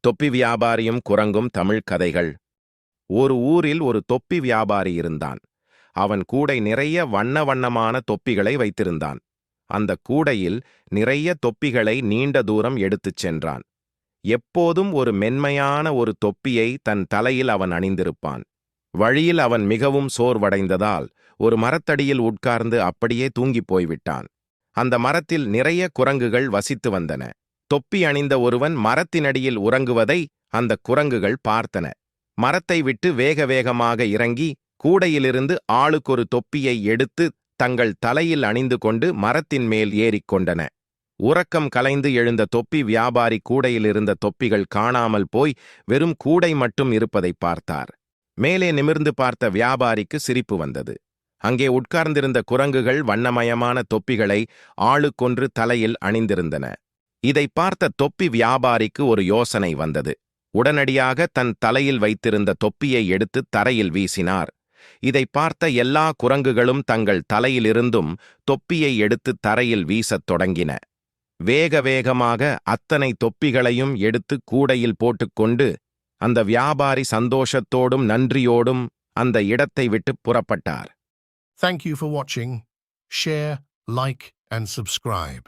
தொப்பி வியாபாரியும் குரங்கும் தமிழ் கதைகள். ஒரு ஊரில் ஒரு தொப்பி வியாபாரி இருந்தான். அவன் கூடை நிறைய வண்ண வண்ணமான தொப்பிகளை வைத்திருந்தான். அந்த கூடையில் நிறைய தொப்பிகளை நீண்ட தூரம் எடுத்துச் சென்றான். எப்போதும் ஒரு மென்மையான ஒரு தொப்பியை தன் தலையில் அவன் அணிந்திருப்பான். வழியில் அவன் மிகவும் சோர்வடைந்ததால் ஒரு மரத்தடியில் உட்கார்ந்து அப்படியே தூங்கிப் போய்விட்டான். அந்த மரத்தில் நிறைய குரங்குகள் வசித்து வந்தன. தொப்பி அணிந்த ஒருவன் மரத்தினடியில் உறங்குவதை அந்த குரங்குகள் பார்த்தன. மரத்தை விட்டு வேக வேகமாக இறங்கி கூடையிலிருந்து ஆளுக்கொரு தொப்பியை எடுத்து தங்கள் தலையில் அணிந்து கொண்டு மரத்தின் மேல் ஏறிக்கொண்டன. உறக்கம் கலைந்து எழுந்த தொப்பி வியாபாரி கூடையில் இருந்த தொப்பிகள் காணாமல் போய் வெறும் கூடை மட்டும் இருப்பதை பார்த்தார். மேலே நிமிர்ந்து பார்த்த வியாபாரிக்கு சிரிப்பு வந்தது. அங்கே உட்கார்ந்திருந்த குரங்குகள் வண்ணமயமான தொப்பிகளை ஆளுக்கொன்று தலையில் அணிந்திருந்தன. இதை பார்த்த தொப்பி வியாபாரிக்கு ஒரு யோசனை வந்தது. உடனடியாக தன் தலையில் வைத்திருந்த தொப்பியை எடுத்து தரையில் வீசினார். இதை பார்த்த எல்லா குரங்குகளும் தங்கள் தலையிலிருந்தும் தொப்பியை எடுத்து தரையில் வீசத் தொடங்கின. வேக வேகமாக அத்தனை தொப்பிகளையும் எடுத்து கூடையில் போட்டுக்கொண்டு அந்த வியாபாரி சந்தோஷத்தோடும் நன்றியோடும் அந்த இடத்தை விட்டு புறப்பட்டார். Thank you for watching. Share, like, and subscribe.